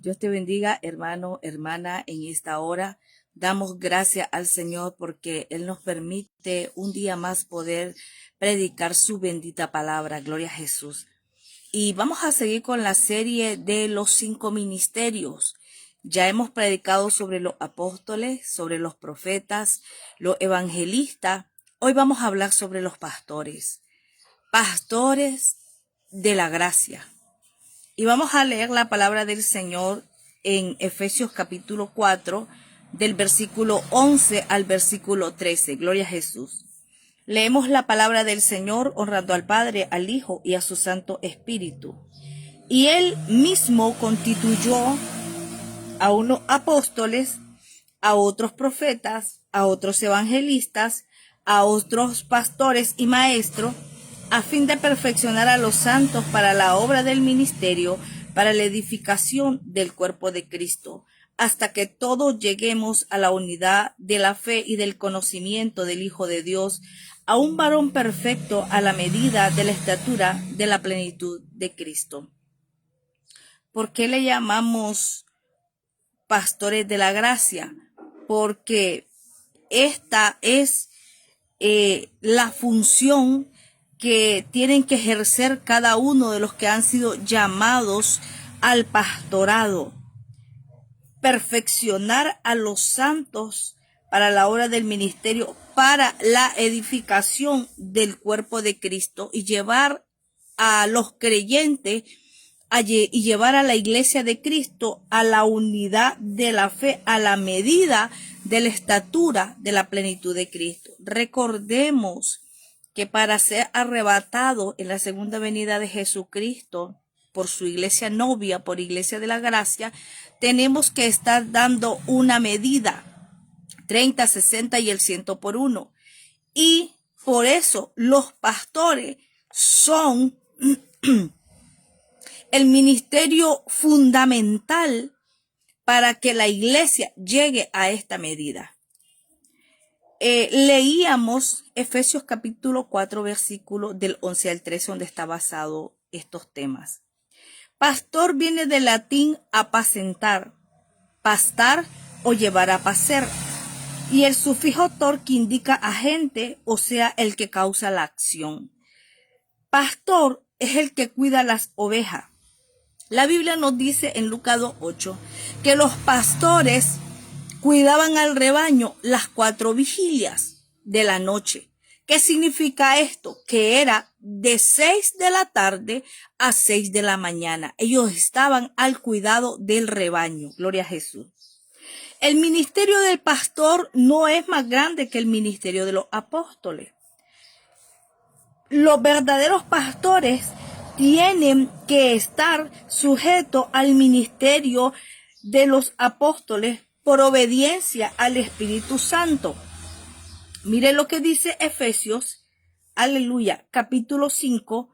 Dios te bendiga, hermano, hermana, en esta hora. Damos gracias al Señor porque Él nos permite un día más poder predicar su bendita palabra. Gloria a Jesús. Y vamos a seguir con la serie de los 5 ministerios. Ya hemos predicado sobre los apóstoles, sobre los profetas, los evangelistas. Hoy vamos a hablar sobre los pastores. Pastores de la gracia. Y vamos a leer la palabra del Señor en Efesios capítulo 4, del versículo 11 al versículo 13. Gloria a Jesús. Leemos la palabra del Señor honrando al Padre, al Hijo y a su Santo Espíritu. Y Él mismo constituyó a unos apóstoles, a otros profetas, a otros evangelistas, a otros pastores y maestros, a fin de perfeccionar a los santos para la obra del ministerio, para la edificación del cuerpo de Cristo, hasta que todos lleguemos a la unidad de la fe y del conocimiento del Hijo de Dios, a un varón perfecto a la medida de la estatura de la plenitud de Cristo. ¿Por qué le llamamos pastores de la gracia? Porque esta es la función que tienen que ejercer cada uno de los que han sido llamados al pastorado. Perfeccionar a los santos para la obra del ministerio, para la edificación del cuerpo de Cristo y llevar a los creyentes y llevar a la iglesia de Cristo a la unidad de la fe, a la medida de la estatura de la plenitud de Cristo. Recordemos que para ser arrebatado en la segunda venida de Jesucristo por su iglesia novia, por iglesia de la gracia, tenemos que estar dando una medida, 30, 60 y el 100 por 1. Y por eso los pastores son el ministerio fundamental para que la iglesia llegue a esta medida. Leíamos Efesios capítulo 4, versículo del 11 al 13, donde está basado estos temas. Pastor viene del latín apacentar, pastar o llevar a pacer, y el sufijo tor que indica agente, o sea, el que causa la acción. Pastor es el que cuida las ovejas. La Biblia nos dice en Lucas 8 que los pastores cuidaban al rebaño las 4 vigilias de la noche. ¿Qué significa esto? Que era de 6 de la tarde a 6 de la mañana. Ellos estaban al cuidado del rebaño. Gloria a Jesús. El ministerio del pastor no es más grande que el ministerio de los apóstoles. Los verdaderos pastores tienen que estar sujetos al ministerio de los apóstoles por obediencia al Espíritu Santo. Mire lo que dice Efesios, aleluya, capítulo 5,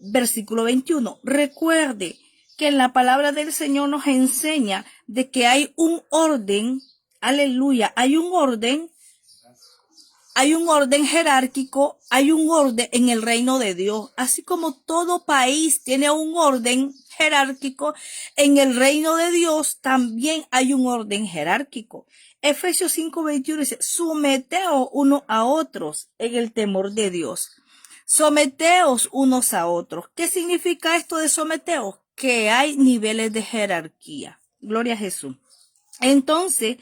versículo 21. Recuerde que en la palabra del Señor nos enseña de que hay un orden, aleluya, hay un orden jerárquico, hay un orden en el reino de Dios. Así como todo país tiene un orden jerárquico, en el reino de Dios también hay un orden jerárquico. Efesios 5:21 dice, someteos unos a otros en el temor de Dios. Someteos unos a otros. ¿Qué significa esto de someteos? Que hay niveles de jerarquía. Gloria a Jesús. Entonces,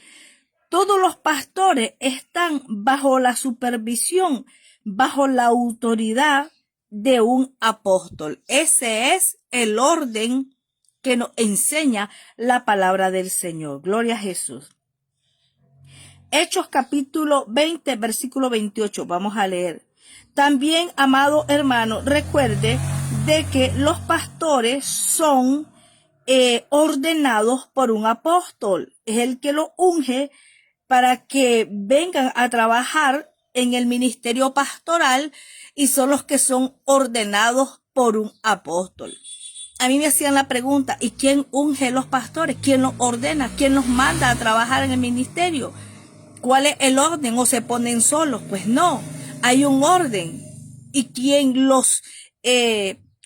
todos los pastores están bajo la supervisión, bajo la autoridad de un apóstol. Ese es el orden que nos enseña la palabra del Señor. Gloria a Jesús. Hechos capítulo 20, versículo 28. Vamos a leer. También, amado hermano, recuerde de que los pastores son ordenados por un apóstol. Es el que lo unge para que vengan a trabajar en el ministerio pastoral y son los que son ordenados por un apóstol. A mí me hacían la pregunta, ¿y quién unge los pastores? ¿Quién los ordena? ¿Quién los manda a trabajar en el ministerio? ¿Cuál es el orden? ¿O se ponen solos? Pues no, hay un orden. Y quien los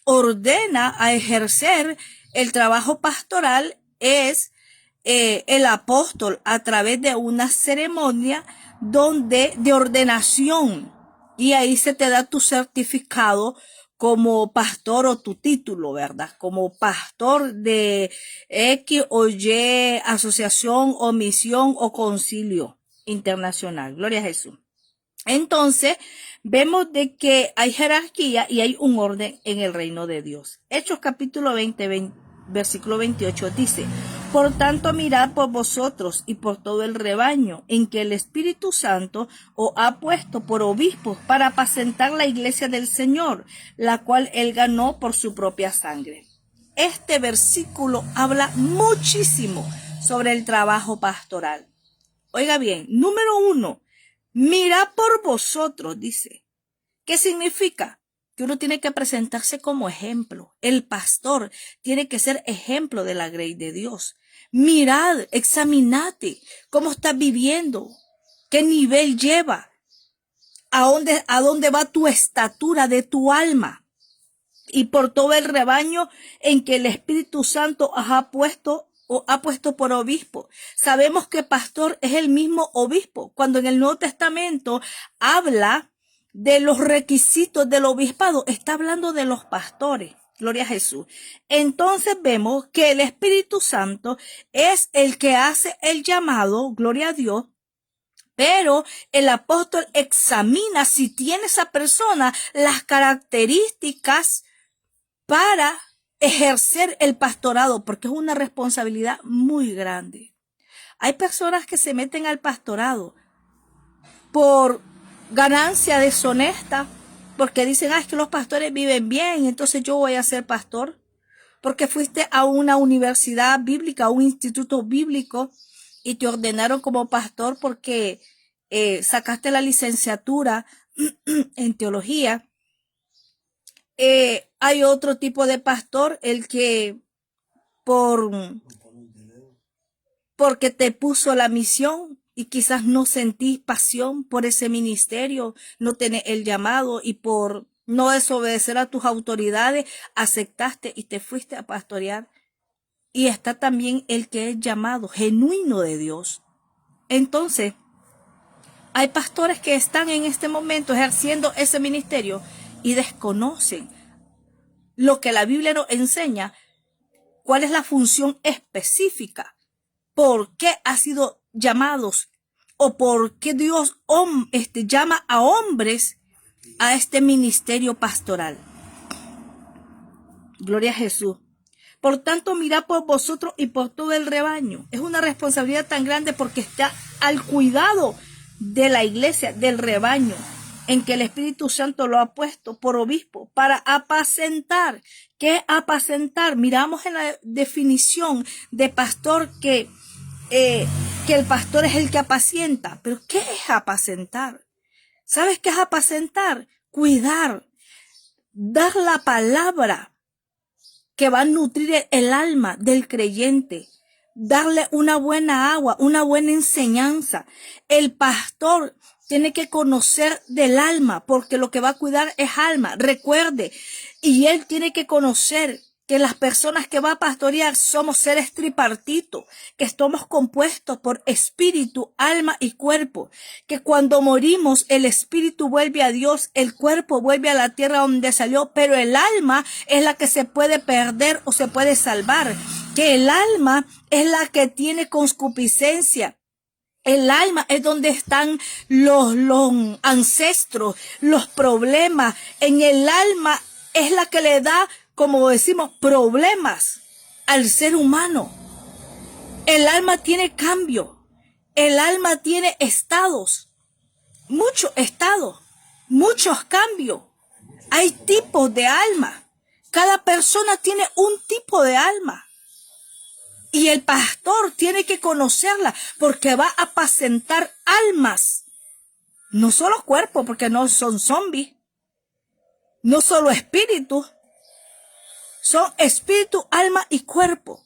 ordena a ejercer el trabajo pastoral es el apóstol a través de una ceremonia de ordenación, y ahí se te da tu certificado como pastor o tu título, ¿verdad? Como pastor de X o Y asociación o misión o concilio internacional. Gloria a Jesús. Entonces, vemos de que hay jerarquía y hay un orden en el reino de Dios. Hechos capítulo 20, versículo 28 dice: por tanto, mirad por vosotros y por todo el rebaño en que el Espíritu Santo os ha puesto por obispos para apacentar la iglesia del Señor, la cual él ganó por su propia sangre. Este versículo habla muchísimo sobre el trabajo pastoral. Oiga bien, número 1, mirad por vosotros, dice. ¿Qué significa? Que uno tiene que presentarse como ejemplo. El pastor tiene que ser ejemplo de la grey de Dios. Mirad, examinate cómo estás viviendo, qué nivel lleva, a dónde va tu estatura de tu alma, y por todo el rebaño en que el Espíritu Santo ha puesto por obispo. Sabemos que pastor es el mismo obispo. Cuando en el Nuevo Testamento habla de los requisitos del obispado, está hablando de los pastores. Gloria a Jesús. Entonces vemos que el Espíritu Santo es el que hace el llamado, gloria a Dios, pero el apóstol examina si tiene esa persona las características para ejercer el pastorado, porque es una responsabilidad muy grande. Hay personas que se meten al pastorado por ganancia deshonesta, porque dicen, es que los pastores viven bien, entonces yo voy a ser pastor. Porque fuiste a una universidad bíblica, a un instituto bíblico, y te ordenaron como pastor porque sacaste la licenciatura en teología. Hay otro tipo de pastor, el que porque te puso la misión y quizás no sentís pasión por ese ministerio, no tenés el llamado, y por no desobedecer a tus autoridades, aceptaste y te fuiste a pastorear. Y está también el que es llamado genuino de Dios. Entonces, hay pastores que están en este momento ejerciendo ese ministerio y desconocen lo que la Biblia nos enseña, cuál es la función específica, por qué ha sido llamados o por qué Dios llama a hombres a este ministerio pastoral. Gloria a Jesús. Por tanto, mirad por vosotros y por todo el rebaño. Es una responsabilidad tan grande porque está al cuidado de la iglesia, del rebaño, en que el Espíritu Santo lo ha puesto por obispo para apacentar. ¿Qué es apacentar? Miramos en la definición de pastor que el pastor es el que apacienta. ¿Pero qué es apacentar? ¿Sabes qué es apacentar? Cuidar, dar la palabra que va a nutrir el alma del creyente, darle una buena agua, una buena enseñanza. El pastor tiene que conocer del alma, porque lo que va a cuidar es alma. Recuerde, y él tiene que conocer que las personas que va a pastorear somos seres tripartitos, que estamos compuestos por espíritu, alma y cuerpo, que cuando morimos el espíritu vuelve a Dios, el cuerpo vuelve a la tierra donde salió, pero el alma es la que se puede perder o se puede salvar, que el alma es la que tiene concupiscencia. El alma es donde están los ancestros, los problemas. En el alma es la que le da, como decimos, problemas al ser humano. El alma tiene cambio. El alma tiene estados. Muchos estados. Muchos cambios. Hay tipos de alma. Cada persona tiene un tipo de alma. Y el pastor tiene que conocerla porque va a apacentar almas. No solo cuerpos, porque no son zombies. No solo espíritus. Son espíritu, alma y cuerpo.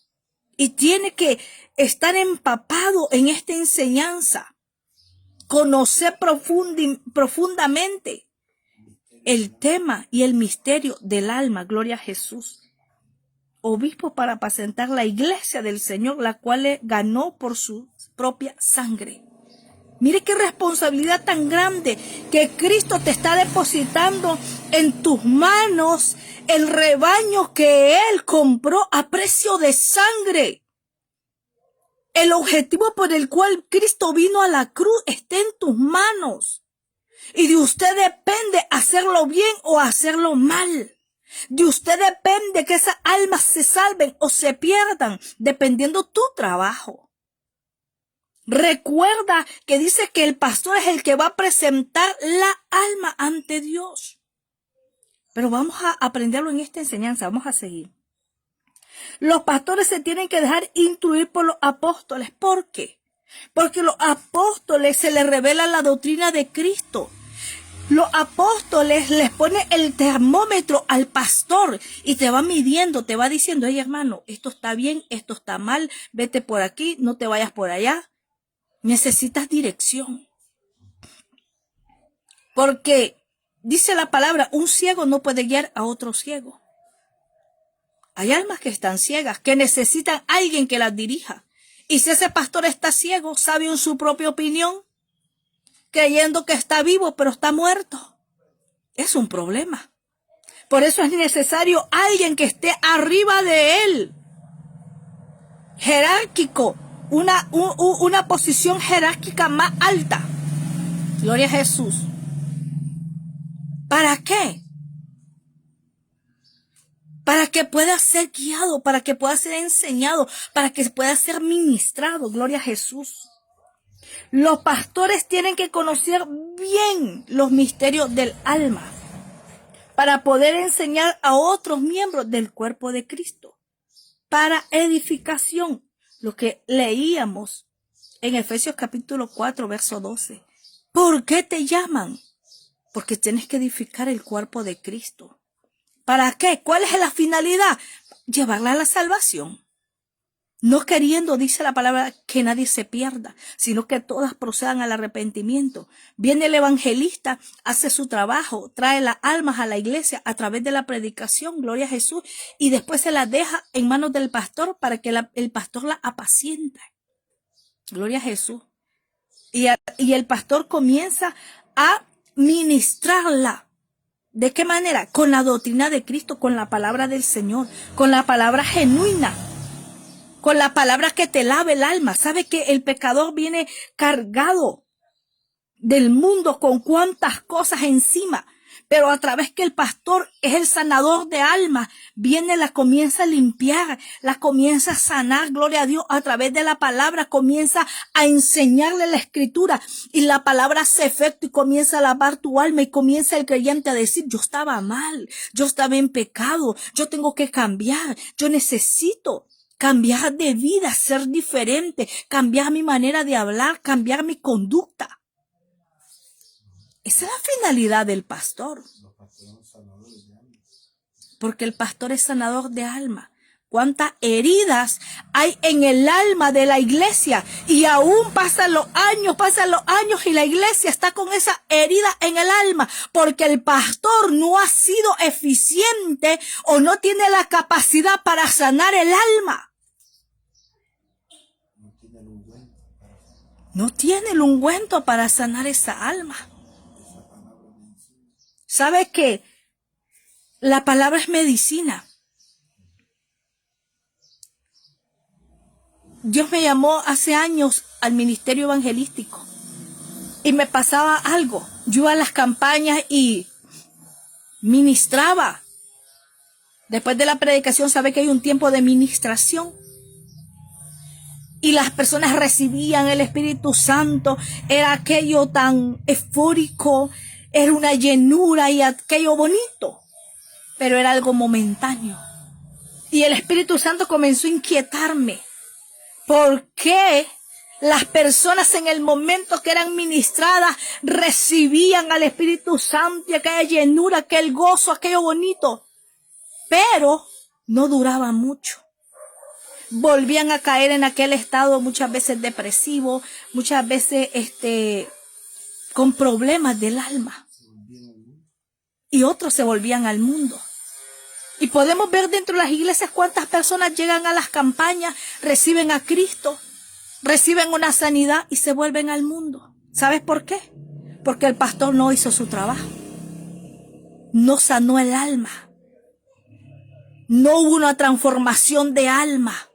Y tiene que estar empapado en esta enseñanza. Conocer profundamente el tema y el misterio del alma. Gloria a Jesús. obispo para apacentar la iglesia del Señor, la cual ganó por su propia sangre. Mire qué responsabilidad tan grande que Cristo te está depositando en tus manos, el rebaño que Él compró a precio de sangre. El objetivo por el cual Cristo vino a la cruz está en tus manos. Y de usted depende hacerlo bien o hacerlo mal. De usted depende que esas almas se salven o se pierdan, dependiendo tu trabajo. Recuerda que dice que el pastor es el que va a presentar la alma ante Dios. Pero vamos a aprenderlo en esta enseñanza, vamos a seguir. Los pastores se tienen que dejar instruir por los apóstoles. ¿Por qué? Porque los apóstoles se les revela la doctrina de Cristo. Los apóstoles les ponen el termómetro al pastor y te va midiendo, te va diciendo, hey hermano, esto está bien, esto está mal, vete por aquí, no te vayas por allá. Necesitas dirección. Porque dice la palabra, un ciego no puede guiar a otro ciego. Hay almas que están ciegas, que necesitan a alguien que las dirija. Y si ese pastor está ciego, sabe en su propia opinión, creyendo que está vivo, pero está muerto. Es un problema. Por eso es necesario alguien que esté arriba de él. Jerárquico. Una posición jerárquica más alta. Gloria a Jesús. ¿Para qué? Para que pueda ser guiado, para que pueda ser enseñado, para que pueda ser ministrado. Gloria a Jesús. Los pastores tienen que conocer bien los misterios del alma para poder enseñar a otros miembros del cuerpo de Cristo. Para edificación. Lo que leíamos en Efesios capítulo 4, verso 12. ¿Por qué te llaman? Porque tienes que edificar el cuerpo de Cristo. ¿Para qué? ¿Cuál es la finalidad? Llevarla a la salvación. No queriendo, dice la palabra, que nadie se pierda, sino que todas procedan al arrepentimiento. Viene el evangelista, hace su trabajo, trae las almas a la iglesia a través de la predicación, gloria a Jesús, y después se las deja en manos del pastor para que el pastor la apaciente. Gloria a Jesús. Y el pastor comienza a ministrarla. ¿De qué manera? Con la doctrina de Cristo, con la palabra del Señor, con la palabra genuina. Con la palabra que te lave el alma. ¿Sabe que el pecador viene cargado del mundo con cuantas cosas encima? Pero a través que el pastor es el sanador de alma, viene, la comienza a limpiar, la comienza a sanar, gloria a Dios, a través de la palabra, comienza a enseñarle la escritura y la palabra hace efecto y comienza a lavar tu alma y comienza el creyente a decir, yo estaba mal, yo estaba en pecado, yo tengo que cambiar, yo necesito cambiar de vida, ser diferente, cambiar mi manera de hablar, cambiar mi conducta. Esa es la finalidad del pastor. Porque el pastor es sanador de alma. ¿Cuántas heridas hay en el alma de la iglesia? Y aún pasan los años y la iglesia está con esa herida en el alma. Porque el pastor no ha sido eficiente o no tiene la capacidad para sanar el alma. No tiene el ungüento para sanar esa alma. ¿Sabe qué? La palabra es medicina. Dios me llamó hace años al ministerio evangelístico y me pasaba algo. Yo iba a las campañas y ministraba. Después de la predicación, sabe que hay un tiempo de ministración. Y las personas recibían el Espíritu Santo. Era aquello tan eufórico. Era una llenura y aquello bonito. Pero era algo momentáneo. Y el Espíritu Santo comenzó a inquietarme. ¿Por qué las personas en el momento que eran ministradas recibían al Espíritu Santo y aquella llenura, aquel gozo, aquello bonito? Pero no duraba mucho. Volvían a caer en aquel estado muchas veces depresivo, muchas veces con problemas del alma. Y otros se volvían al mundo. Y podemos ver dentro de las iglesias cuántas personas llegan a las campañas, reciben a Cristo, reciben una sanidad y se vuelven al mundo. ¿Sabes por qué? Porque el pastor no hizo su trabajo. No sanó el alma. No hubo una transformación de alma.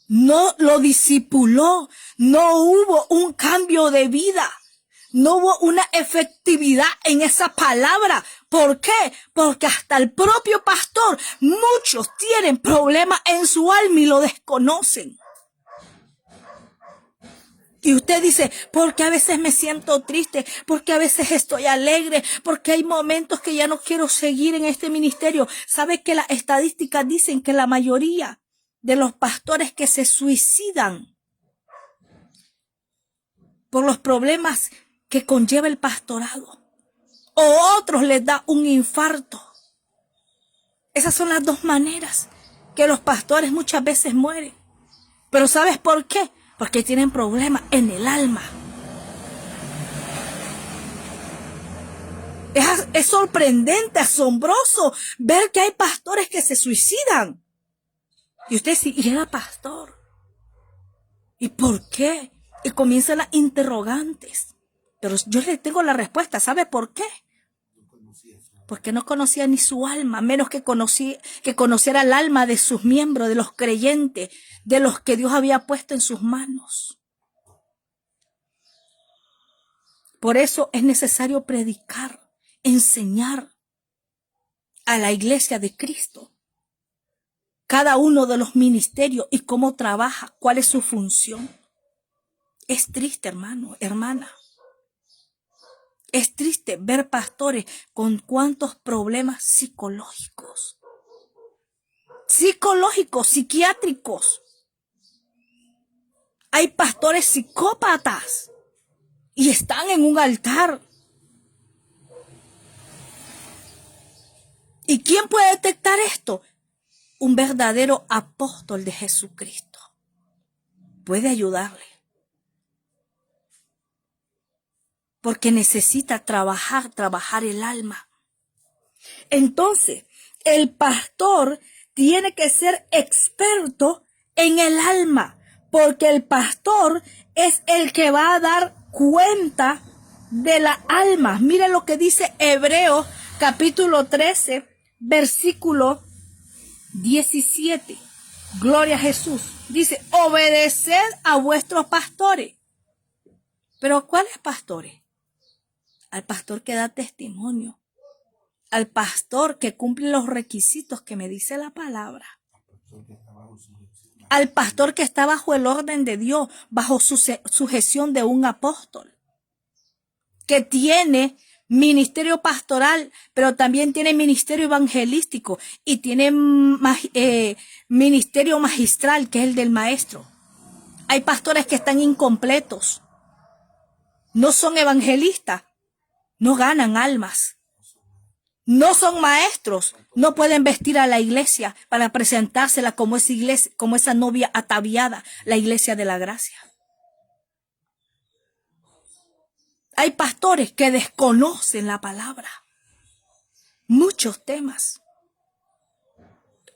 No lo discipuló. No hubo un cambio de vida. No hubo una efectividad en esa palabra. ¿Por qué? Porque hasta el propio pastor, muchos tienen problemas en su alma y lo desconocen. Y usted dice, porque a veces me siento triste, porque a veces estoy alegre, porque hay momentos que ya no quiero seguir en este ministerio. ¿Sabe que las estadísticas dicen que la mayoría de los pastores que se suicidan por los problemas que conlleva el pastorado, o otros les da un infarto? Esas son las dos maneras que los pastores muchas veces mueren. Pero ¿sabes por qué? Porque tienen problemas en el alma. Es sorprendente, asombroso ver que hay pastores que se suicidan. Y usted dice, y era pastor. ¿Y por qué? Y comienzan las interrogantes. Pero yo le tengo la respuesta. ¿Sabe por qué? Porque no conocía ni su alma, menos que conociera el alma de sus miembros, de los creyentes, de los que Dios había puesto en sus manos. Por eso es necesario predicar, enseñar a la iglesia de Cristo cada uno de los ministerios y cómo trabaja, cuál es su función. Es triste, hermano, hermana. Es triste ver pastores con cuántos problemas psicológicos, psiquiátricos. Hay pastores psicópatas y están en un altar. ¿Y quién puede detectar esto? Un verdadero apóstol de Jesucristo puede ayudarle. Porque necesita trabajar el alma. Entonces, el pastor tiene que ser experto en el alma, porque el pastor es el que va a dar cuenta de la alma. Mire lo que dice Hebreos capítulo 13, versículo 17. Gloria a Jesús. Dice, obedeced a vuestros pastores. ¿Pero cuáles pastores? Al pastor que da testimonio, al pastor que cumple los requisitos que me dice la palabra, al pastor que está bajo el orden de Dios, bajo sujeción de un apóstol, que tiene ministerio pastoral, pero también tiene ministerio evangelístico y tiene ministerio magistral, que es el del maestro. Hay pastores que están incompletos, no son evangelistas, no ganan almas, no son maestros, no pueden vestir a la iglesia para presentársela como esa iglesia, como esa novia ataviada, la iglesia de la gracia. Hay pastores que desconocen la palabra, muchos temas.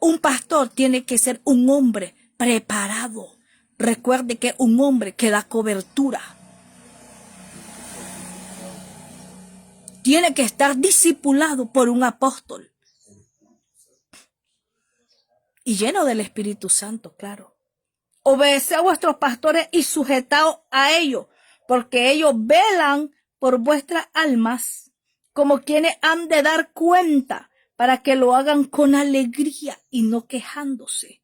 Un pastor tiene que ser un hombre preparado. Recuerde que un hombre que da cobertura tiene que estar discipulado por un apóstol y lleno del Espíritu Santo, claro. Obedeced a vuestros pastores y sujetaos a ellos, porque ellos velan por vuestras almas como quienes han de dar cuenta, para que lo hagan con alegría y no quejándose.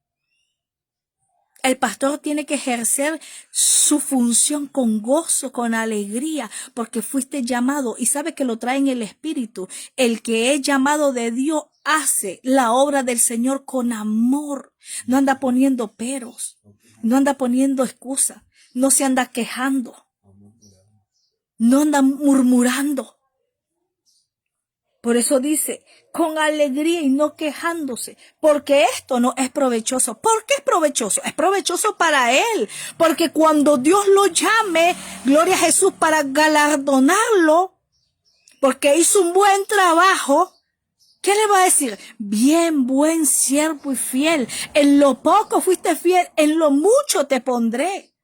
El pastor tiene que ejercer su función con gozo, con alegría, porque fuiste llamado y sabe que lo trae en el Espíritu. El que es llamado de Dios hace la obra del Señor con amor. No anda poniendo peros, no anda poniendo excusas, no se anda quejando, no anda murmurando. Por eso dice, con alegría y no quejándose, porque esto no es provechoso. ¿Por qué es provechoso? Es provechoso para él, porque cuando Dios lo llame, gloria a Jesús, para galardonarlo, porque hizo un buen trabajo, ¿qué le va a decir? Bien, buen siervo y fiel. En lo poco fuiste fiel, en lo mucho te pondré.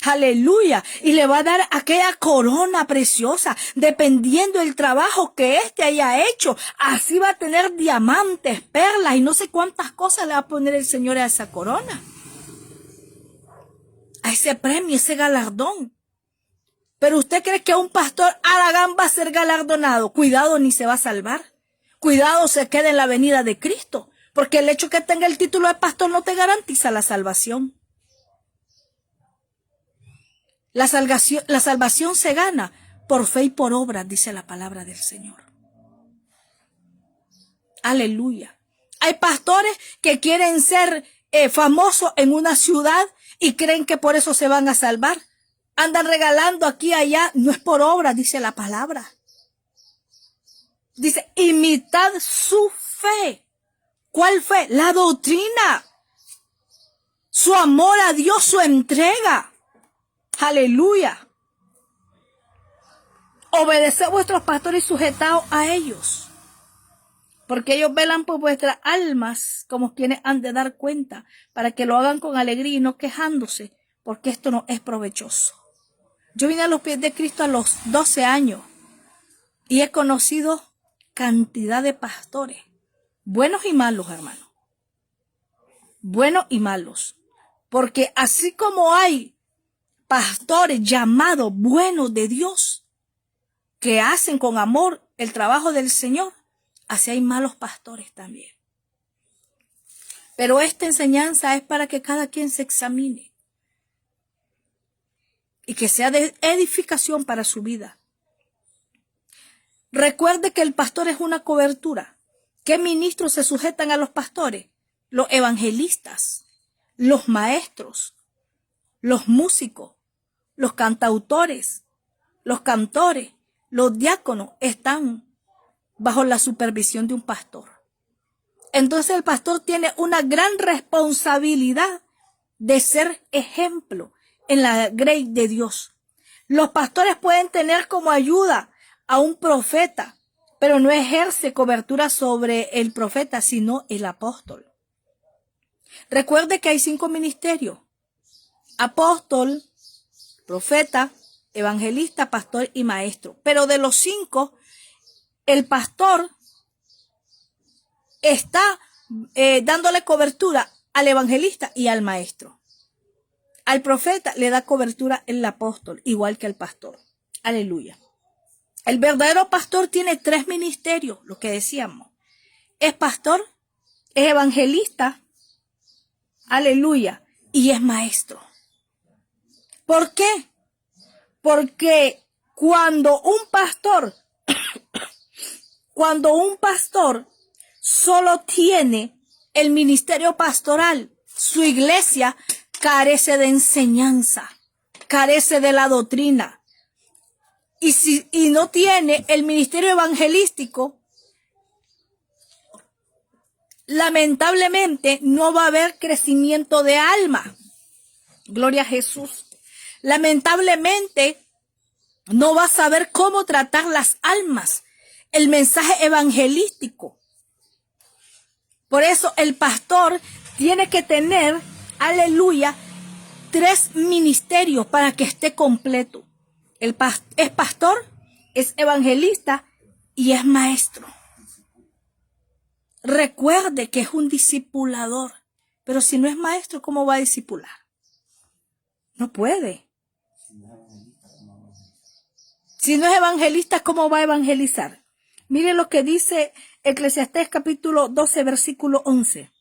Aleluya. Y le va a dar aquella corona preciosa, dependiendo del trabajo que éste haya hecho. Así va a tener diamantes, perlas y no sé cuántas cosas le va a poner el Señor a esa corona. A ese premio, ese galardón. Pero usted cree que un pastor Aragán va a ser galardonado. Cuidado, ni se va a salvar. Cuidado, se quede en la venida de Cristo. Porque el hecho que tenga el título de pastor no te garantiza la salvación. La salvación se gana por fe y por obra, dice la palabra del Señor. Aleluya. Hay pastores que quieren ser famosos en una ciudad y creen que por eso se van a salvar. Andan regalando aquí y allá. No es por obra, dice la palabra. Dice, imitad su fe. ¿Cuál fe? La doctrina. Su amor a Dios, su entrega. Aleluya. Obedeced a vuestros pastores y sujetaos a ellos. Porque ellos velan por vuestras almas como quienes han de dar cuenta, para que lo hagan con alegría y no quejándose, porque esto no es provechoso. Yo vine a los pies de Cristo a los 12 años y he conocido cantidad de pastores, buenos y malos, hermano. Buenos y malos. Porque así como hay pastores llamados buenos de Dios, que hacen con amor el trabajo del Señor, así hay malos pastores también. Pero esta enseñanza es para que cada quien se examine y que sea de edificación para su vida. Recuerde que el pastor es una cobertura. ¿Qué ministros se sujetan a los pastores? Los evangelistas, los maestros, los músicos, los cantautores, los cantores, los diáconos están bajo la supervisión de un pastor. Entonces el pastor tiene una gran responsabilidad de ser ejemplo en la grey de Dios. Los pastores pueden tener como ayuda a un profeta, pero no ejerce cobertura sobre el profeta, sino el apóstol. Recuerde que hay 5 ministerios: apóstol, profeta, evangelista, pastor y maestro. Pero de los 5, el pastor está dándole cobertura al evangelista y al maestro. Al profeta le da cobertura el apóstol, igual que al pastor. Aleluya. El verdadero pastor tiene 3 ministerios, lo que decíamos. Es pastor, es evangelista, aleluya, y es maestro. ¿Por qué? Porque cuando un pastor solo tiene el ministerio pastoral, su iglesia carece de enseñanza, carece de la doctrina. Y no tiene el ministerio evangelístico, lamentablemente no va a haber crecimiento de alma. Gloria a Jesús. Lamentablemente no va a saber cómo tratar las almas, el mensaje evangelístico. Por eso el pastor tiene que tener, aleluya, 3 ministerios para que esté completo. Es pastor, es evangelista y es maestro. Recuerde que es un discipulador, pero si no es maestro, ¿cómo va a discipular? No puede. Si no es evangelista, ¿cómo va a evangelizar? Mire lo que dice Eclesiastés capítulo 12, versículo 11.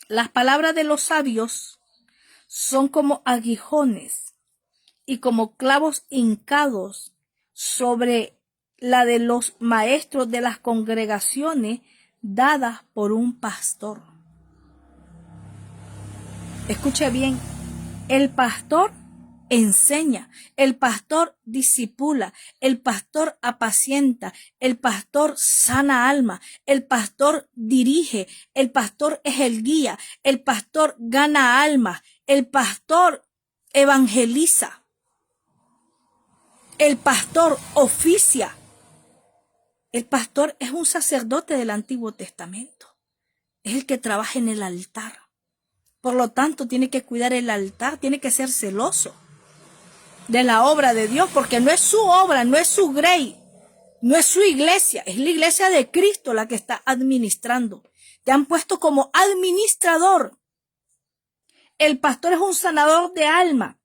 Las palabras de los sabios son como aguijones y como clavos hincados sobre la de los maestros de las congregaciones dadas por un pastor. Escuche bien, el pastor enseña, el pastor discipula, el pastor apacienta, el pastor sana alma, el pastor dirige, el pastor es el guía, el pastor gana alma, el pastor evangeliza, el pastor oficia. El pastor es un sacerdote del Antiguo Testamento. Es el que trabaja en el altar. Por lo tanto, tiene que cuidar el altar, tiene que ser celoso de la obra de Dios, porque no es su obra, no es su grey, no es su iglesia, es la iglesia de Cristo la que está administrando. Te han puesto como administrador. El pastor es un sanador de alma,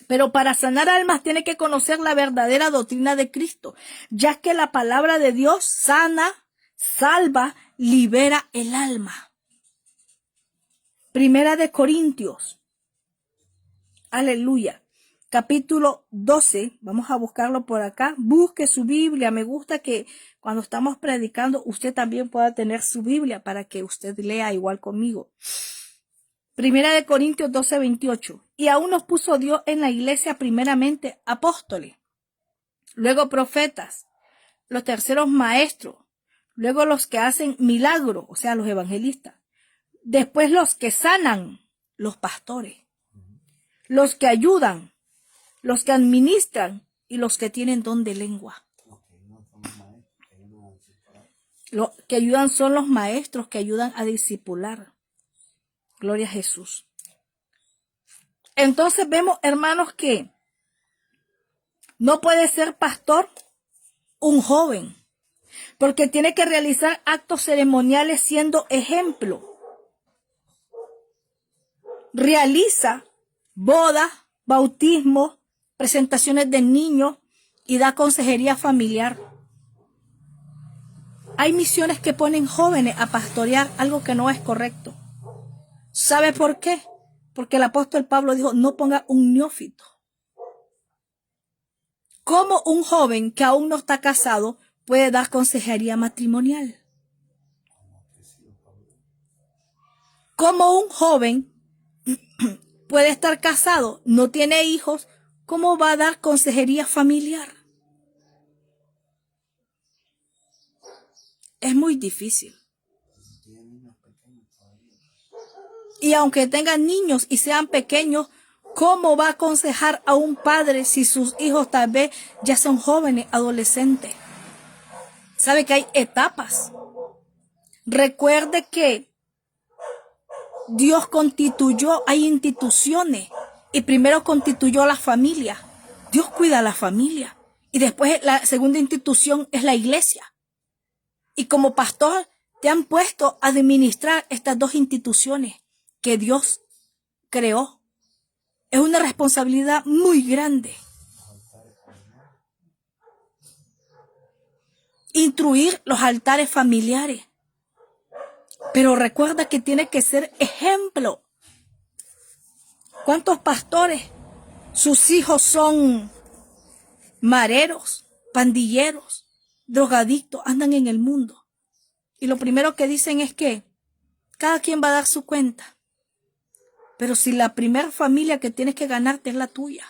pero para sanar almas tiene que conocer la verdadera doctrina de Cristo, ya que la palabra de Dios sana, salva, libera el alma. Primera de Corintios, aleluya, capítulo 12, vamos a buscarlo por acá. Busque su Biblia. Me gusta que cuando estamos predicando usted también pueda tener su Biblia para que usted lea igual conmigo. Primera de Corintios 12, 28. Y aún nos puso Dios en la iglesia primeramente apóstoles, luego profetas, los terceros maestros, luego los que hacen milagros, o sea, los evangelistas, después los que sanan, los pastores, los que ayudan, los que administran y los que tienen don de lengua. Los que ayudan son los maestros que ayudan a discipular. Gloria a Jesús. Entonces vemos, hermanos, que no puede ser pastor un joven, porque tiene que realizar actos ceremoniales siendo ejemplo. Realiza bodas, bautismo, presentaciones de niños y da consejería familiar. Hay misiones que ponen jóvenes a pastorear, algo que no es correcto. ¿Sabe por qué? Porque el apóstol Pablo dijo, no ponga un neófito. ¿Cómo un joven que aún no está casado puede dar consejería matrimonial? ¿Cómo un joven puede estar casado, no tiene hijos, cómo va a dar consejería familiar? Es muy difícil. Y aunque tengan niños y sean pequeños, ¿cómo va a aconsejar a un padre si sus hijos tal vez ya son jóvenes, adolescentes? ¿Sabe que hay etapas? Recuerde que Dios constituyó, hay instituciones, y primero constituyó la familia. Dios cuida a la familia. Y después la segunda institución es la iglesia. Y como pastor te han puesto a administrar estas dos instituciones que Dios creó. Es una responsabilidad muy grande. Instruir los altares familiares. Pero recuerda que tiene que ser ejemplo. ¿Cuántos pastores? Sus hijos son mareros, pandilleros, drogadictos, andan en el mundo. Y lo primero que dicen es que cada quien va a dar su cuenta. Pero si la primera familia que tienes que ganarte es la tuya.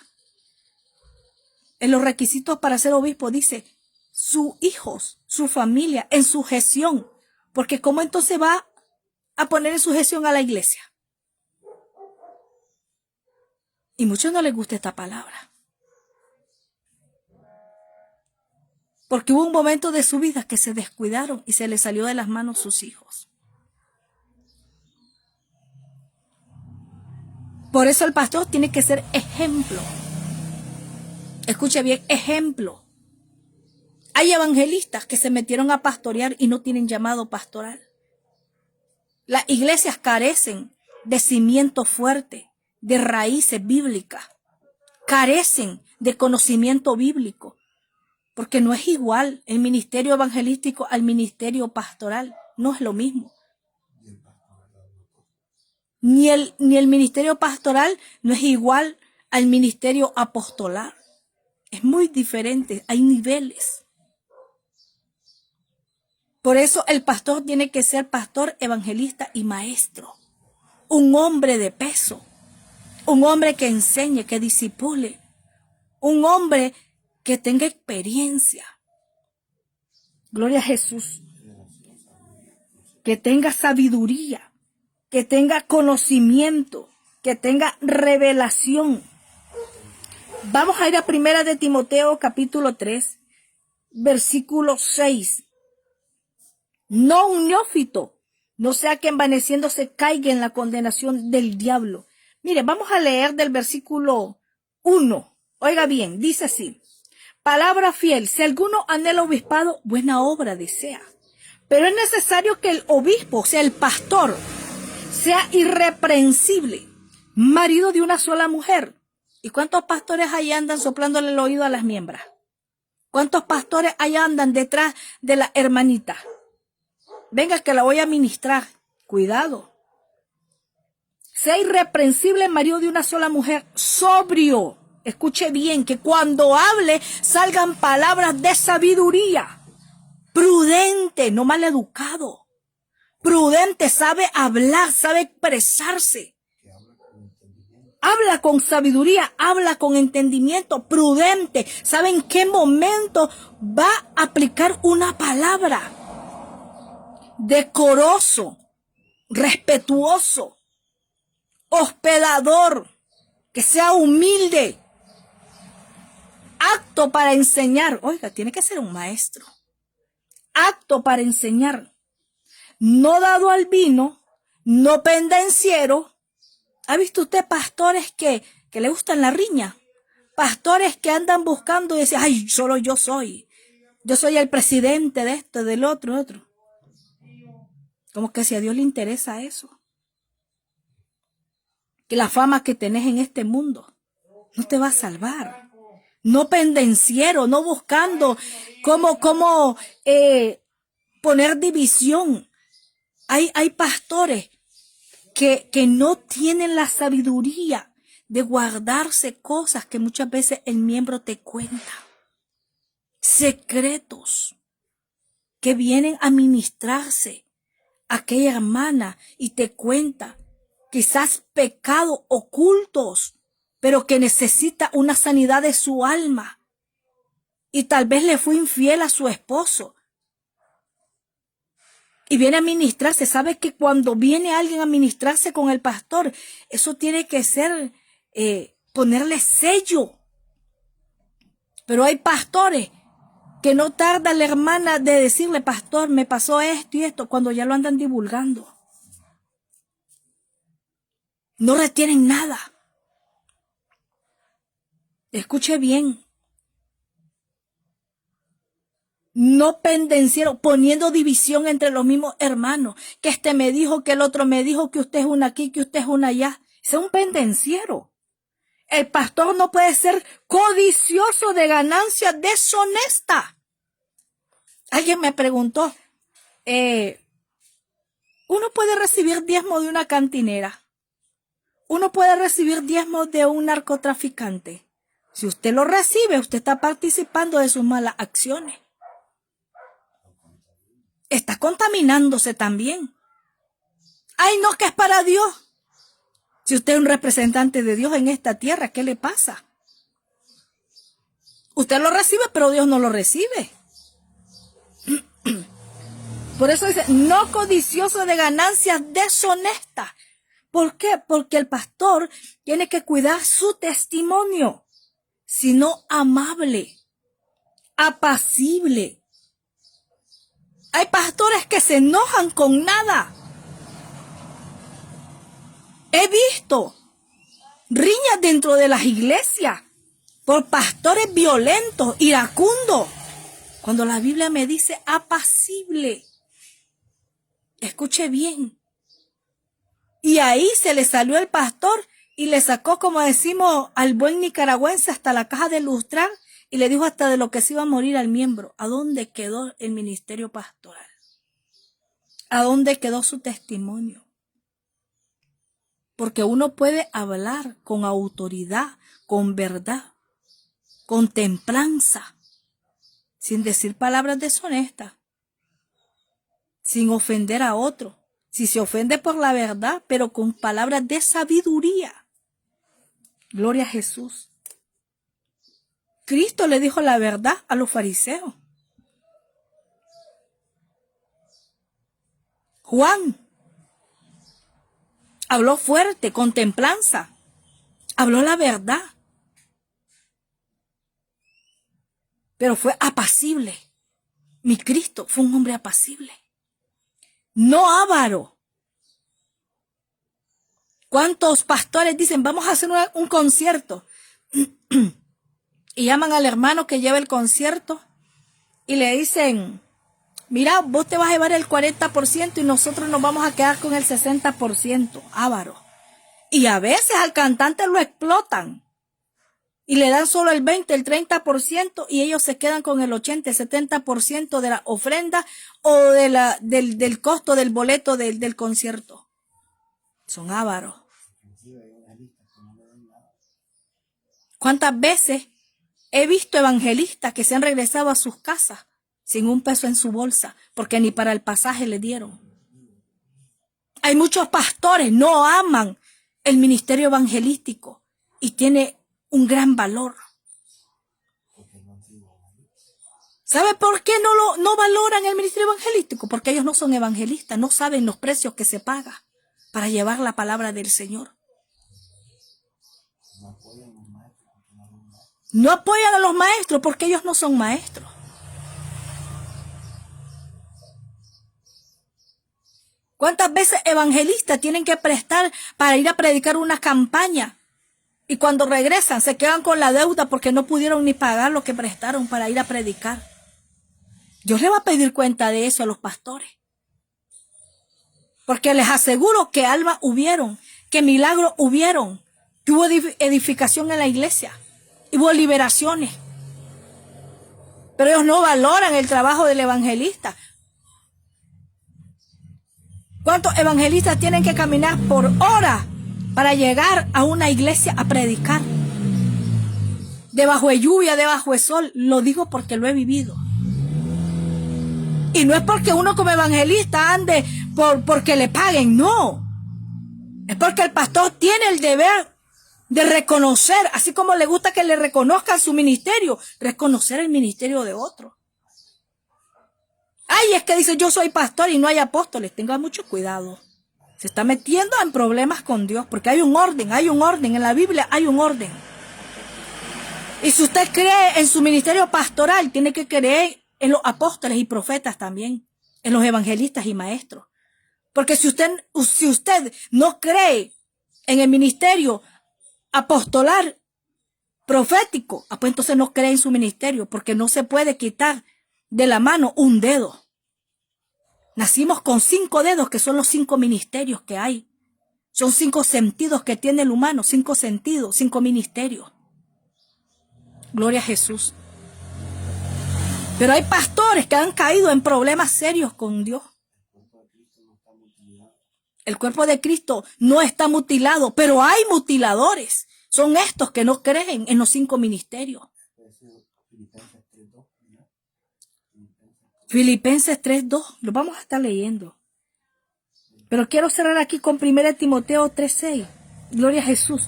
En los requisitos para ser obispo dice, sus hijos, su familia, en sujeción. Porque ¿cómo entonces va a poner en sujeción a la iglesia? Y muchos no les gusta esta palabra. Porque hubo un momento de su vida que se descuidaron y se les salió de las manos sus hijos. Por eso el pastor tiene que ser ejemplo. Escuche bien, ejemplo. Hay evangelistas que se metieron a pastorear y no tienen llamado pastoral. Las iglesias carecen de cimiento fuerte, de raíces bíblicas. Carecen de conocimiento bíblico. Porque no es igual el ministerio evangelístico al ministerio pastoral. No es lo mismo. Ni el ministerio pastoral no es igual al ministerio apostolar. Es muy diferente, hay niveles. Por eso el pastor tiene que ser pastor, evangelista y maestro. Un hombre de peso. Un hombre que enseñe, que discipule. Un hombre que tenga experiencia. Gloria a Jesús. Que tenga sabiduría. Que tenga conocimiento, que tenga revelación. Vamos a ir a 1 de Timoteo capítulo 3, versículo 6. no un neófito, no sea que envaneciéndose caiga en la condenación del diablo. Mire, vamos a leer del versículo 1. Oiga bien, dice así: palabra fiel, si alguno anhela obispado, buena obra desea. Pero es necesario que el obispo, o sea, el pastor, sea irreprensible, marido de una sola mujer. ¿Y cuántos pastores ahí andan soplándole el oído a las miembros? ¿Cuántos pastores ahí andan detrás de la hermanita? Venga, que la voy a ministrar. Cuidado. Sea irreprensible, marido de una sola mujer, sobrio. Escuche bien, que cuando hable salgan palabras de sabiduría. Prudente, no maleducado. Prudente, sabe hablar, sabe expresarse. Habla con sabiduría, habla con entendimiento, prudente. ¿Sabe en qué momento va a aplicar una palabra? Decoroso, respetuoso, hospedador, que sea humilde, apto para enseñar. Oiga, tiene que ser un maestro. Apto para enseñar. No dado al vino, no pendenciero. ¿Ha visto usted pastores que le gustan la riña? Pastores que andan buscando y dicen, ay, solo yo soy el presidente de esto, del otro. Como que si a Dios le interesa eso. Que la fama que tenés en este mundo no te va a salvar. No pendenciero, no buscando cómo poner división. Hay pastores que no tienen la sabiduría de guardarse cosas que muchas veces el miembro te cuenta. Secretos que vienen a ministrarse a aquella hermana y te cuenta quizás pecados ocultos, pero que necesita una sanidad de su alma. Y tal vez le fue infiel a su esposo. Y viene a ministrarse. Sabe que cuando viene alguien a ministrarse con el pastor, eso tiene que ser, ponerle sello. Pero hay pastores que no tarda la hermana de decirle, pastor, me pasó esto y esto, cuando ya lo andan divulgando. No retienen nada. Escuche bien. No pendenciero, poniendo división entre los mismos hermanos. Que este me dijo, que el otro me dijo, que usted es una aquí, que usted es una allá. Ese es un pendenciero. El pastor no puede ser codicioso de ganancia deshonesta. Alguien me preguntó, uno puede recibir diezmo de una cantinera. Uno puede recibir diezmo de un narcotraficante. Si usted lo recibe, usted está participando de sus malas acciones. Está contaminándose también. Ay, no, que es para Dios. Si usted es un representante de Dios en esta tierra, ¿qué le pasa? Usted lo recibe, pero Dios no lo recibe. Por eso dice, no codicioso de ganancias deshonestas. ¿Por qué? Porque el pastor tiene que cuidar su testimonio, sino amable, apacible. Hay pastores que se enojan con nada. He visto riñas dentro de las iglesias por pastores violentos, iracundos, cuando la Biblia me dice apacible. Escuche bien. Y ahí se le salió el pastor y le sacó, como decimos al buen nicaragüense, hasta la caja de lustrar y le dijo hasta de lo que se iba a morir al miembro. ¿A dónde quedó el ministerio pastoral? ¿A dónde quedó su testimonio? Porque uno puede hablar con autoridad, con verdad, con templanza, sin decir palabras deshonestas, sin ofender a otro. Si se ofende por la verdad, pero con palabras de sabiduría. Gloria a Jesús. Cristo le dijo la verdad a los fariseos. Juan habló fuerte, con templanza. Habló la verdad. Pero fue apacible. Mi Cristo fue un hombre apacible. no avaro. ¿Cuántos pastores dicen, vamos a hacer un concierto? Y llaman al hermano que lleva el concierto y le dicen, mira, vos te vas a llevar el 40% y nosotros nos vamos a quedar con el 60%, avaro. Y a veces al cantante lo explotan y le dan solo el 20, el 30% y ellos se quedan con el 80, el 70% de la ofrenda o del costo del boleto del concierto. Son ávaros. ¿Cuántas veces he visto evangelistas que se han regresado a sus casas sin un peso en su bolsa porque ni para el pasaje le dieron? Hay muchos pastores, no aman el ministerio evangelístico y tiene un gran valor. ¿Sabe por qué no valoran el ministerio evangelístico? Porque ellos no son evangelistas, no saben los precios que se pagan para llevar la palabra del Señor. No apoyan a los maestros porque ellos no son maestros. ¿Cuántas veces evangelistas tienen que prestar para ir a predicar una campaña? Y cuando regresan se quedan con la deuda porque no pudieron ni pagar lo que prestaron para ir a predicar. Dios le va a pedir cuenta de eso a los pastores. Porque les aseguro que almas hubieron, que milagros hubieron, que hubo edificación en la iglesia, hubo liberaciones. Pero ellos no valoran el trabajo del evangelista. ¿Cuántos evangelistas tienen que caminar por horas para llegar a una iglesia a predicar? Debajo de lluvia, debajo de sol. Lo digo porque lo he vivido. Y no es porque uno como evangelista ande porque le paguen, no. Es porque el pastor tiene el deber de reconocer, así como le gusta que le reconozcan su ministerio, reconocer el ministerio de otro. Ay, es que dice yo soy pastor y no hay apóstoles. Tenga mucho cuidado. Se está metiendo en problemas con Dios porque hay un orden en la Biblia, hay un orden. Y si usted cree en su ministerio pastoral, tiene que creer en los apóstoles y profetas también, en los evangelistas y maestros. Porque si usted no cree en el ministerio apostolar profético, pues entonces no cree en su ministerio, porque no se puede quitar de la mano un dedo. Nacimos con 5 dedos, que son los 5 ministerios que hay. Son 5 sentidos que tiene el humano, 5 sentidos, 5 ministerios. Gloria a Jesús. Pero hay pastores que han caído en problemas serios con Dios. El cuerpo de Cristo no está mutilado, pero hay mutiladores. Son estos que no creen en los 5 ministerios. Filipenses 3:2, lo vamos a estar leyendo. Pero quiero cerrar aquí con 1 Timoteo 3:6. Gloria a Jesús.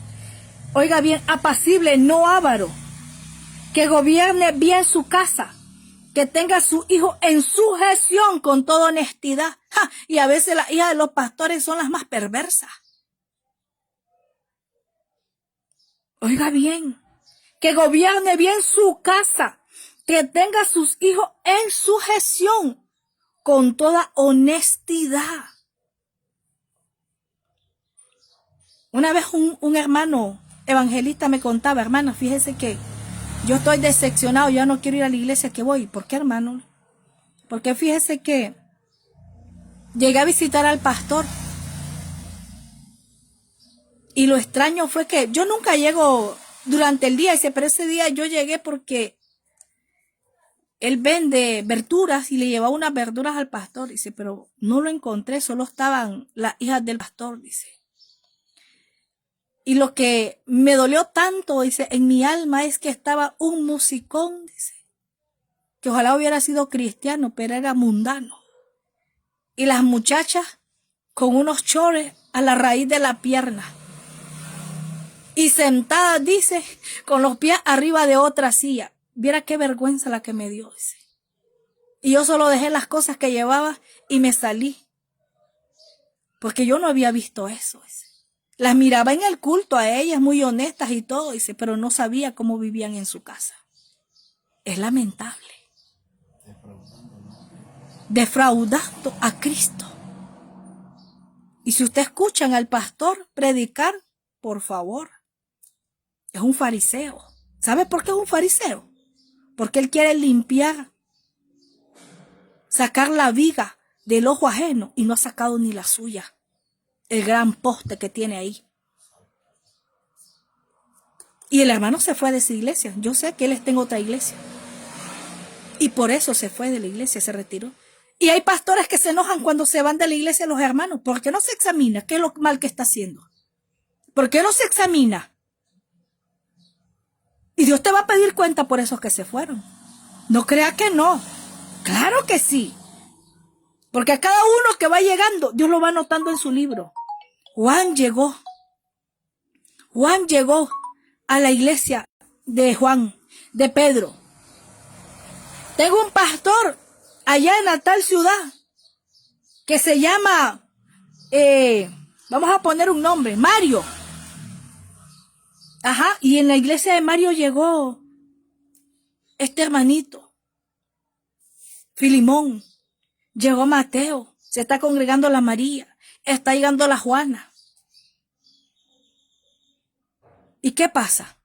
Oiga bien, apacible, no avaro, que gobierne bien su casa, que tenga a su hijo en sujeción con toda honestidad. Y a veces las hijas de los pastores son las más perversas. Oiga bien, que gobierne bien su casa, que tenga a sus hijos en sujeción con toda honestidad. Una vez un hermano evangelista me contaba, hermano, fíjese que yo estoy decepcionado, ya no quiero ir a la iglesia que voy. ¿Por qué, hermano? Porque fíjese que llegué a visitar al pastor y lo extraño fue que yo nunca llego durante el día, dice, pero ese día yo llegué porque él vende verduras y le llevaba unas verduras al pastor, dice, pero no lo encontré, solo estaban las hijas del pastor, dice. Y lo que me dolió tanto, dice, en mi alma es que estaba un musicón, dice, que ojalá hubiera sido cristiano, pero era mundano. Y las muchachas con unos chores a la raíz de la pierna. Y sentadas, dice, con los pies arriba de otra silla. Viera qué vergüenza la que me dio, dice. Y yo solo dejé las cosas que llevaba y me salí. Porque yo no había visto eso, dice. Las miraba en el culto a ellas, muy honestas y todo, dice, pero no sabía cómo vivían en su casa. Es lamentable. Defraudando a Cristo. Y si usted escuchan al pastor predicar, por favor, es un fariseo. ¿Sabe por qué es un fariseo? Porque él quiere limpiar, sacar la viga del ojo ajeno y no ha sacado ni la suya. El gran poste que tiene ahí. Y el hermano se fue de esa iglesia. Yo sé que él está en otra iglesia. Y por eso se fue de la iglesia, se retiró. Y hay pastores que se enojan cuando se van de la iglesia los hermanos. ¿Por qué no se examina qué es lo mal que está haciendo? ¿Por qué no se examina? Y Dios te va a pedir cuenta por esos que se fueron. No crea que no. Claro que sí. Porque a cada uno que va llegando, Dios lo va anotando en su libro. Juan llegó a la iglesia de Pedro. Tengo un pastor allá en la tal ciudad que se llama, vamos a poner un nombre, Mario. Ajá, y en la iglesia de Mario llegó este hermanito, Filimón. Llegó Mateo, se está congregando la María, está llegando la Juana. ¿Y qué pasa?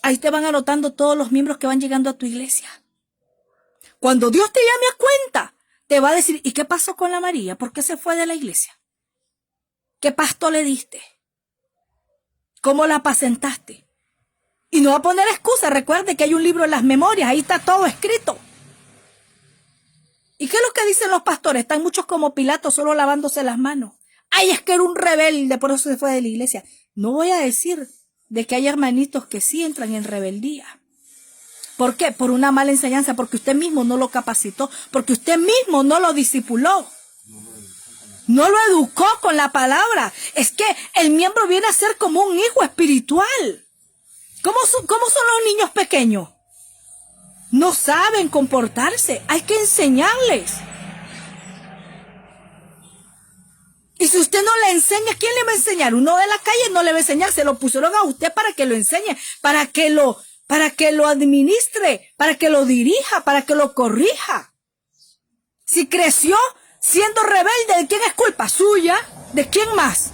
Ahí te van anotando todos los miembros que van llegando a tu iglesia. Cuando Dios te llame a cuenta, te va a decir, ¿y qué pasó con la María? ¿Por qué se fue de la iglesia? ¿Qué pasto le diste? ¿Cómo la apacentaste? Y no va a poner excusa. Recuerde que hay un libro en las memorias, ahí está todo escrito. ¿Y qué es lo que dicen los pastores? Están muchos como Pilato, solo lavándose las manos. Ay, es que era un rebelde, por eso se fue de la iglesia. No voy a decir de que hay hermanitos que sí entran en rebeldía. ¿Por qué? Por una mala enseñanza, porque usted mismo no lo capacitó, porque usted mismo no lo discipuló. No lo educó con la palabra. Es que el miembro viene a ser como un hijo espiritual. ¿Cómo son los niños pequeños? No saben comportarse, hay que enseñarles. Y si usted no le enseña, ¿quién le va a enseñar? Uno de la calle no le va a enseñar, se lo pusieron a usted para que lo enseñe, para que lo administre, para que lo dirija, para que lo corrija. Si creció siendo rebelde, ¿de quién es culpa? ¿Suya? ¿De quién más?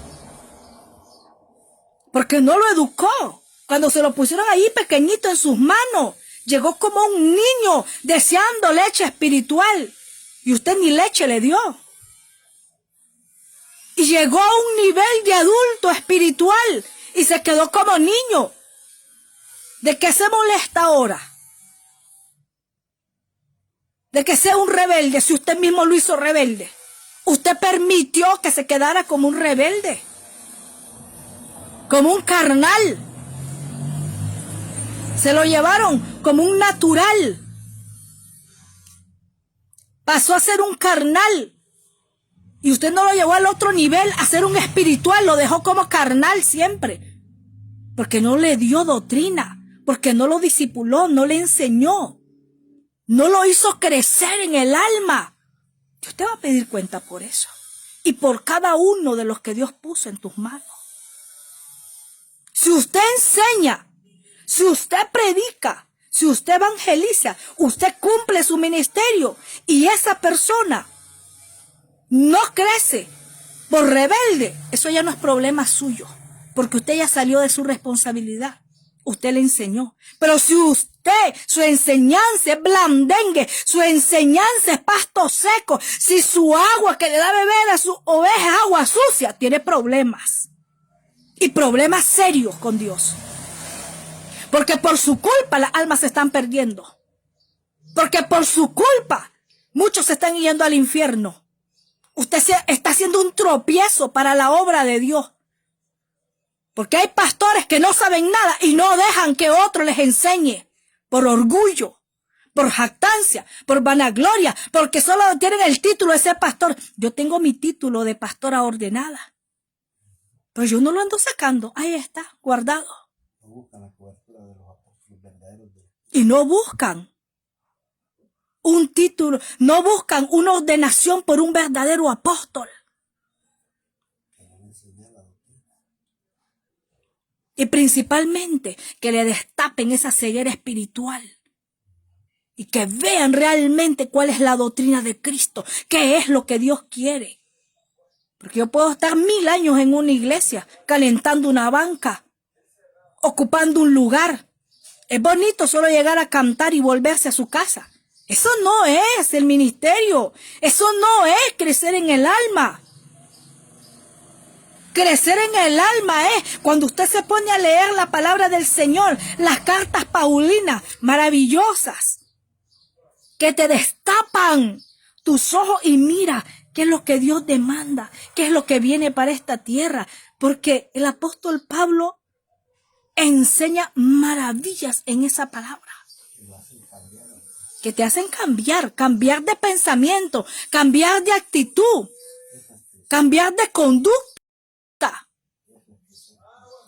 Porque no lo educó. Cuando se lo pusieron ahí pequeñito en sus manos, llegó como un niño deseando leche espiritual. Y usted ni leche le dio. Y llegó a un nivel de adulto espiritual y se quedó como niño. ¿De qué se molesta ahora? De que sea un rebelde, si usted mismo lo hizo rebelde. Usted permitió que se quedara como un rebelde. Como un carnal. Se lo llevaron como un natural. Pasó a ser un carnal. Y usted no lo llevó al otro nivel, a ser un espiritual. Lo dejó como carnal siempre. Porque no le dio doctrina. Porque no lo discipuló, no le enseñó. No lo hizo crecer en el alma. Dios te va a pedir cuenta por eso. Y por cada uno de los que Dios puso en tus manos. Si usted enseña, si usted predica, si usted evangeliza, usted cumple su ministerio y esa persona no crece por rebelde, eso ya no es problema suyo, porque usted ya salió de su responsabilidad. Usted le enseñó. Pero si usted, su enseñanza es blandengue, su enseñanza es pasto seco, si su agua que le da a beber a su oveja es agua sucia, tiene problemas. Y problemas serios con Dios. Porque por su culpa las almas se están perdiendo. Porque por su culpa muchos se están yendo al infierno. Usted está haciendo un tropiezo para la obra de Dios. Porque hay pastores que no saben nada y no dejan que otro les enseñe. Por orgullo, por jactancia, por vanagloria, porque solo tienen el título de ser pastor. Yo tengo mi título de pastora ordenada. Pero yo no lo ando sacando. Ahí está, guardado. No buscan la cobertura de los apóstoles verdaderos. Y no buscan un título, no buscan una ordenación por un verdadero apóstol. Y principalmente que le destapen esa ceguera espiritual. Y que vean realmente cuál es la doctrina de Cristo. Qué es lo que Dios quiere. Porque yo puedo estar 1000 años en una iglesia, calentando una banca, ocupando un lugar. Es bonito solo llegar a cantar y volverse a su casa. Eso no es el ministerio. Eso no es crecer en el alma. Crecer en el alma es cuando usted se pone a leer la palabra del Señor, las cartas paulinas maravillosas, que te destapan tus ojos y mira qué es lo que Dios demanda, qué es lo que viene para esta tierra. Porque el apóstol Pablo enseña maravillas en esa palabra. Que te hacen cambiar, cambiar de pensamiento, cambiar de actitud, cambiar de conducta.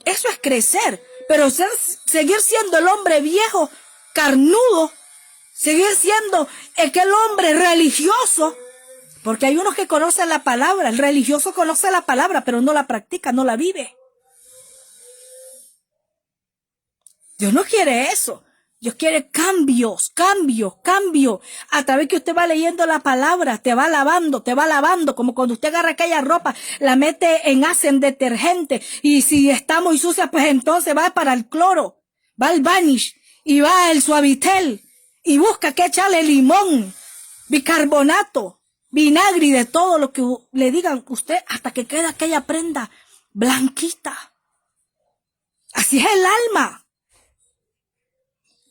Eso es crecer, pero seguir siendo el hombre viejo, carnudo, seguir siendo aquel hombre religioso, porque hay unos que conocen la palabra, el religioso conoce la palabra, pero no la practica, no la vive. Dios no quiere eso. Dios quiere cambios. A través que usted va leyendo la palabra, te va lavando, como cuando usted agarra aquella ropa, la mete en hacen detergente, y si está muy sucia, pues entonces va para el cloro, va al Vanish, y va al Suavitel, y busca que echarle limón, bicarbonato, vinagre y de todo lo que le digan usted, hasta que quede aquella prenda blanquita. Así es el alma.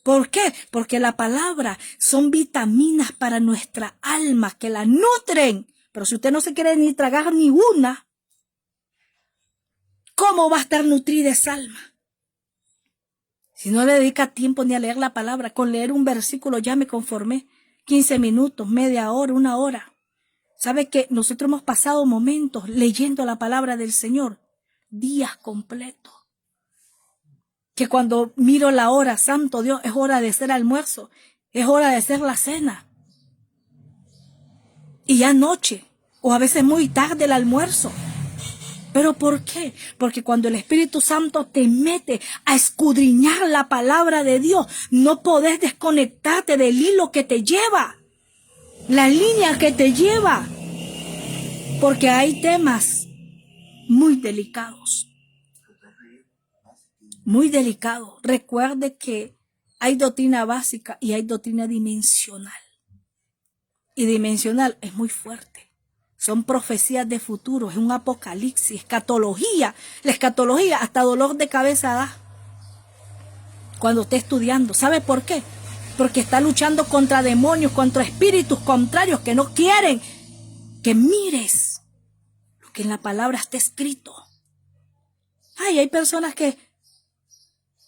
¿Por qué? Porque la palabra son vitaminas para nuestra alma que la nutren. Pero si usted no se quiere ni tragar ni una, ¿cómo va a estar nutrida esa alma? Si no le dedica tiempo ni a leer la palabra, con leer un versículo ya me conformé. 15 minutos, media hora, 1 hora. ¿Sabe que nosotros hemos pasado momentos leyendo la palabra del Señor? Días completos. Que cuando miro la hora, santo Dios, es hora de hacer almuerzo, es hora de hacer la cena. Y ya noche, o a veces muy tarde el almuerzo. ¿Pero por qué? Porque cuando el Espíritu Santo te mete a escudriñar la palabra de Dios, no podés desconectarte del hilo que te lleva, la línea que te lleva. Porque hay temas muy delicados. Muy delicado. Recuerde que hay doctrina básica y hay doctrina dimensional. Y dimensional es muy fuerte. Son profecías de futuro, es un apocalipsis, escatología. La escatología hasta dolor de cabeza da cuando esté estudiando. ¿Sabe por qué? Porque está luchando contra demonios, contra espíritus contrarios que no quieren que mires lo que en la palabra está escrito. Ay, hay personas que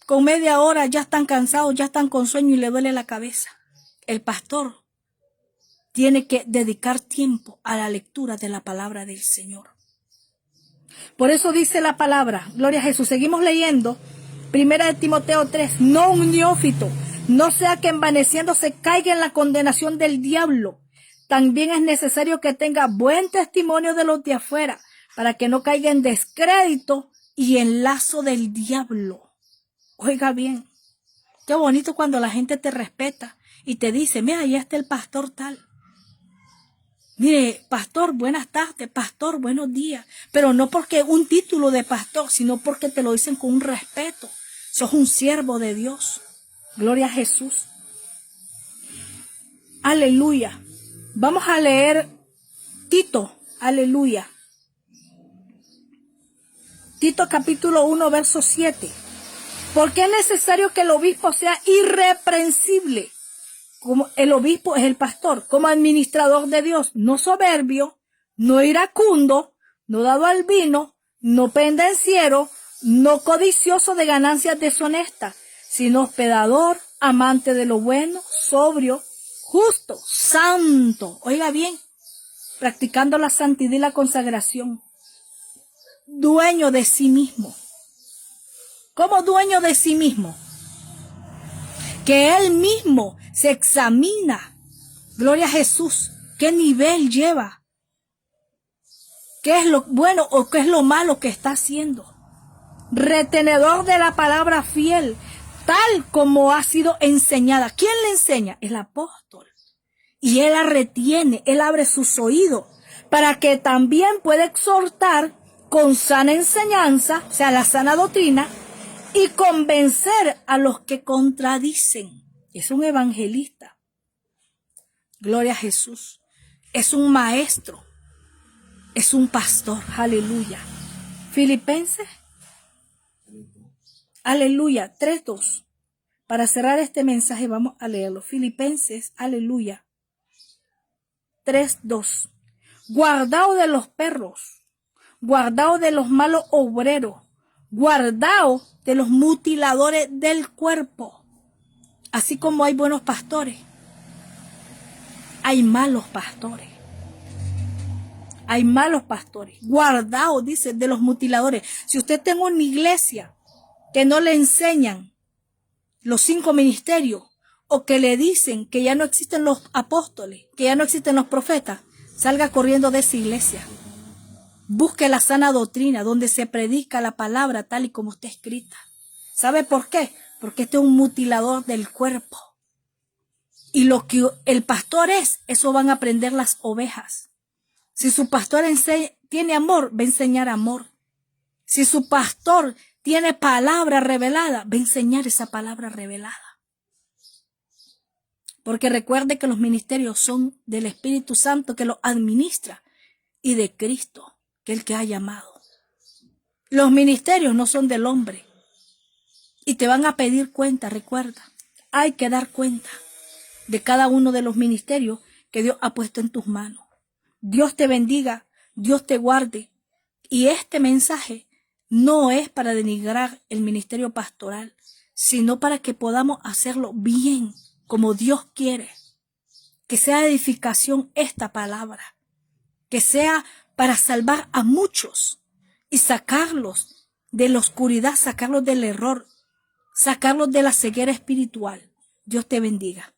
con media hora ya están cansados, ya están con sueño y le duele la cabeza. El pastor tiene que dedicar tiempo a la lectura de la palabra del Señor. Por eso dice la palabra, gloria a Jesús. Seguimos leyendo, 1 Timoteo 3, no un neófito, no sea que envaneciéndose caiga en la condenación del diablo. También es necesario que tenga buen testimonio de los de afuera, para que no caiga en descrédito y en lazo del diablo. Oiga bien, qué bonito cuando la gente te respeta y te dice, mira, ya está el pastor tal. Mire, pastor, buenas tardes, pastor, buenos días. Pero no porque un título de pastor, sino porque te lo dicen con un respeto. Sos un siervo de Dios. Gloria a Jesús. Aleluya. Vamos a leer Tito. Aleluya. Tito capítulo 1, verso 7. Porque es necesario que el obispo sea irreprensible. Como el obispo es el pastor, como administrador de Dios, no soberbio, no iracundo, no dado al vino, no pendenciero, no codicioso de ganancias deshonestas, sino hospedador, amante de lo bueno, sobrio, justo, santo. Oiga bien, practicando la santidad y la consagración, dueño de sí mismo. ¿Cómo dueño de sí mismo? Que él mismo se examina. Gloria a Jesús. ¿Qué nivel lleva? ¿Qué es lo bueno o qué es lo malo que está haciendo? Retenedor de la palabra fiel, tal como ha sido enseñada. ¿Quién le enseña? El apóstol. Y él la retiene, él abre sus oídos para que también pueda exhortar con sana enseñanza, o sea, la sana doctrina, y convencer a los que contradicen. Es un evangelista. Gloria a Jesús. Es un maestro. Es un pastor. Aleluya. Filipenses. Aleluya. 3:2. Para cerrar este mensaje vamos a leerlo. Filipenses. Aleluya. 3:2. Guardaos de los perros. Guardaos de los malos obreros. Guardaos de los mutiladores del cuerpo. Así como hay buenos pastores, hay malos pastores. Hay malos pastores. Guardaos, dice, de los mutiladores. Si usted tiene una iglesia que no le enseñan los 5 ministerios, o que le dicen que ya no existen los apóstoles, que ya no existen los profetas, salga corriendo de esa iglesia. Busque la sana doctrina, donde se predica la palabra tal y como está escrita. ¿Sabe por qué? Porque este es un mutilador del cuerpo. Y lo que el pastor es, eso van a aprender las ovejas. Si su pastor tiene amor, va a enseñar amor. Si su pastor tiene palabra revelada, va a enseñar esa palabra revelada. Porque recuerde que los ministerios son del Espíritu Santo que los administra y de Cristo, que es el que ha llamado. Los ministerios no son del hombre. Y te van a pedir cuenta, recuerda. Hay que dar cuenta de cada uno de los ministerios que Dios ha puesto en tus manos. Dios te bendiga, Dios te guarde. Y este mensaje no es para denigrar el ministerio pastoral, sino para que podamos hacerlo bien, como Dios quiere. Que sea edificación esta palabra. Que sea para salvar a muchos y sacarlos de la oscuridad, sacarlos del error, sacarlos de la ceguera espiritual. Dios te bendiga.